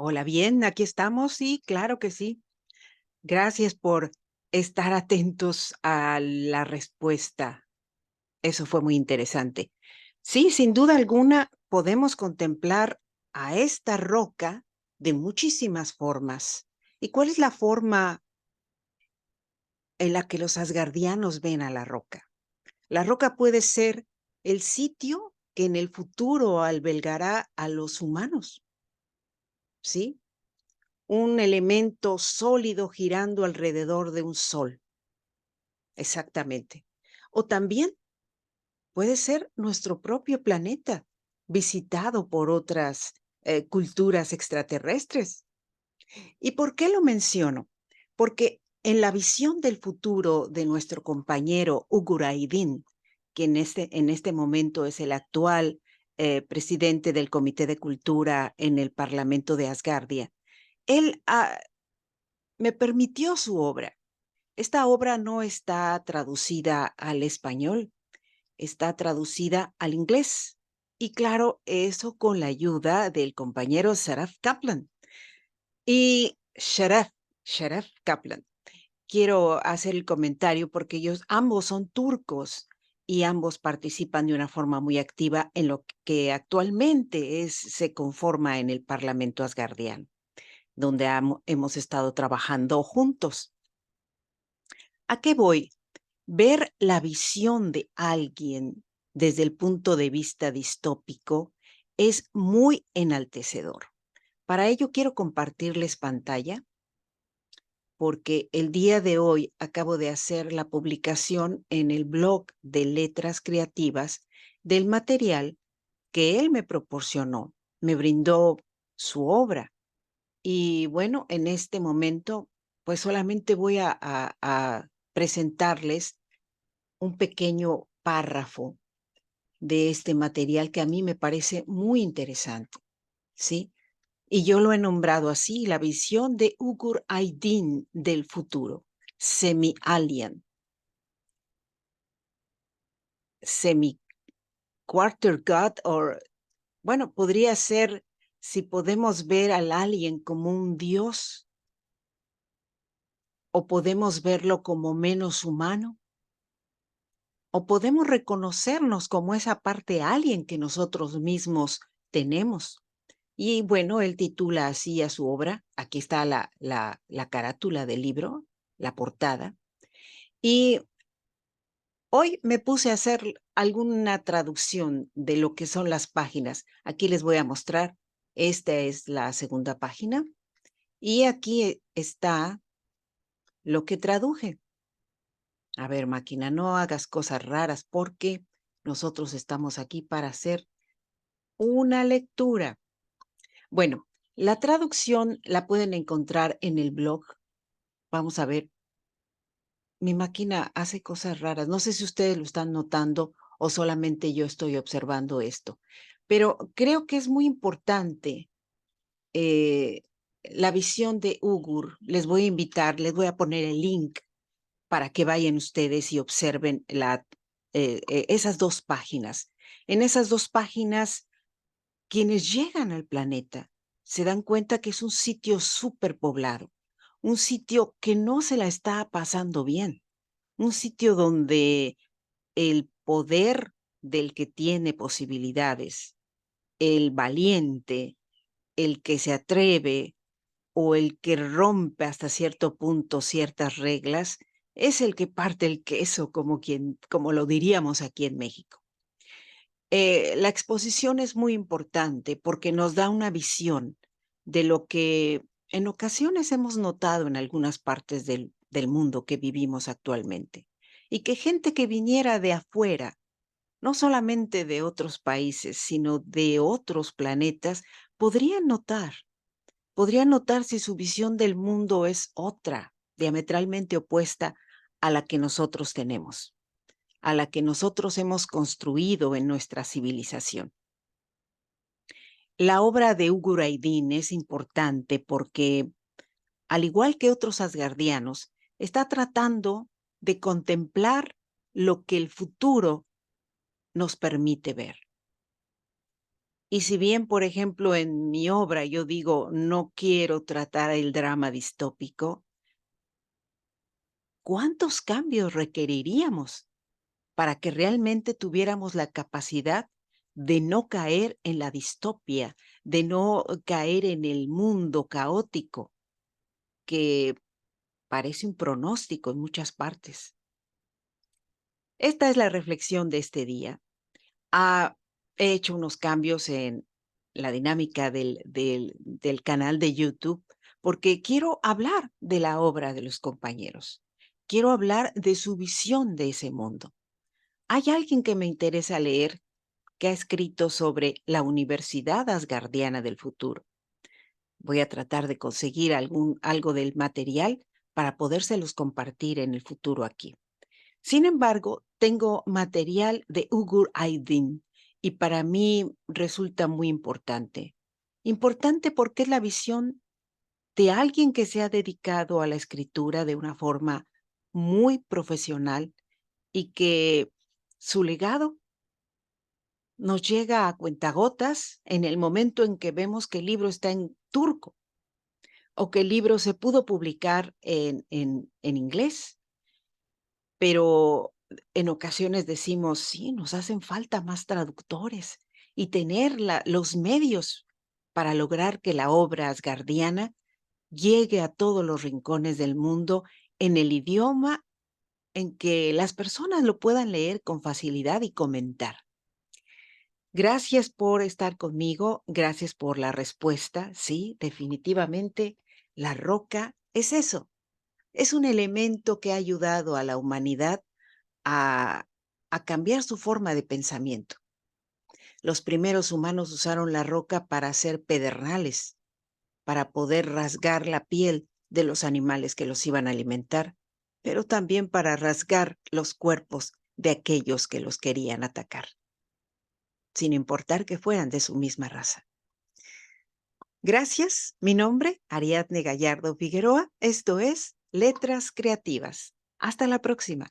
Hola, bien, aquí estamos. Sí, claro que sí. Gracias por estar atentos a la respuesta. Eso fue muy interesante. Sí, sin duda alguna, podemos contemplar a esta roca de muchísimas formas. ¿Y cuál es la forma en la que los asgardianos ven a la roca? La roca puede ser el sitio que en el futuro albergará a los humanos, ¿sí? Un elemento sólido girando alrededor de un sol, exactamente. O también puede ser nuestro propio planeta, visitado por otras culturas extraterrestres. ¿Y por qué lo menciono? Porque en la visión del futuro de nuestro compañero Uguraidin, que en este momento es el actual presidente del Comité de Cultura en el Parlamento de Asgardia, él me permitió su obra. Esta obra no está traducida al español, está traducida al inglés. Y claro, eso con la ayuda del compañero Sharaf Kaplan. Y Sharaf Kaplan, quiero hacer el comentario porque ellos ambos son turcos y ambos participan de una forma muy activa en lo que actualmente se conforma en el Parlamento asgardiano, donde hemos estado trabajando juntos. ¿A qué voy? Ver la visión de alguien desde el punto de vista distópico es muy enaltecedor. Para ello quiero compartirles pantalla porque el día de hoy acabo de hacer la publicación en el blog de Letras Creativas del material que él me proporcionó, me brindó su obra. Y bueno, en este momento, pues solamente voy a presentarles un pequeño párrafo de este material que a mí me parece muy interesante, ¿sí? Y yo lo he nombrado así, la visión de Ugur Aydin del futuro, semi-alien, semi-quarter god, o bueno, podría ser si podemos ver al alien como un dios o podemos verlo como menos humano o podemos reconocernos como esa parte alien que nosotros mismos tenemos. Y bueno, él titula así a su obra, aquí está la carátula del libro, la portada, y hoy me puse a hacer alguna traducción de lo que son las páginas. Aquí les voy a mostrar, esta es la segunda página, y aquí está lo que traduje. A ver, máquina, no hagas cosas raras porque nosotros estamos aquí para hacer una lectura. Bueno, la traducción la pueden encontrar en el blog. Vamos a ver, mi máquina hace cosas raras. No sé si ustedes lo están notando o solamente yo estoy observando esto, pero creo que es muy importante eh, la visión de Ugur. Les voy a invitar, les voy a poner el link para que vayan ustedes y observen esas dos páginas. En esas dos páginas, quienes llegan al planeta se dan cuenta que es un sitio súper poblado, un sitio que no se la está pasando bien, un sitio donde el poder del que tiene posibilidades, el valiente, el que se atreve o el que rompe hasta cierto punto ciertas reglas, es el que parte el queso, como lo diríamos aquí en México. La exposición es muy importante porque nos da una visión de lo que en ocasiones hemos notado en algunas partes del mundo que vivimos actualmente. Y que gente que viniera de afuera, no solamente de otros países, sino de otros planetas, podrían notar si su visión del mundo es otra, diametralmente opuesta a la que nosotros tenemos, a la que nosotros hemos construido en nuestra civilización. La obra de Ugur Aydin es importante porque, al igual que otros asgardianos, está tratando de contemplar lo que el futuro nos permite ver. Y si bien, por ejemplo, en mi obra yo digo, no quiero tratar el drama distópico, ¿cuántos cambios requeriríamos para que realmente tuviéramos la capacidad de no caer en la distopia, de no caer en el mundo caótico que parece un pronóstico en muchas partes? Esta es la reflexión de este día. He hecho unos cambios en la dinámica del canal de YouTube porque quiero hablar de la obra de los compañeros. Quiero hablar de su visión de ese mundo. Hay alguien que me interesa leer que ha escrito sobre la Universidad Asgardiana del futuro. Voy a tratar de conseguir algo del material para podérselos compartir en el futuro aquí. Sin embargo, tengo material de Ugur Aydin y para mí resulta muy importante. Importante porque es la visión de alguien que se ha dedicado a la escritura de una forma muy profesional y que su legado nos llega a cuentagotas en el momento en que vemos que el libro está en turco o que el libro se pudo publicar en inglés. Pero en ocasiones decimos, sí, nos hacen falta más traductores y tener los medios para lograr que la obra asgardiana llegue a todos los rincones del mundo en el idioma en que las personas lo puedan leer con facilidad y comentar. Gracias por estar conmigo, gracias por la respuesta. Sí, definitivamente la roca es eso, es un elemento que ha ayudado a la humanidad a, a cambiar su forma de pensamiento. Los primeros humanos usaron la roca para hacer pedernales, para poder rasgar la piel de los animales que los iban a alimentar, pero también para rasgar los cuerpos de aquellos que los querían atacar, sin importar que fueran de su misma raza. Gracias, mi nombre, Ariadne Gallardo Figueroa. Esto es Letras Creativas. Hasta la próxima.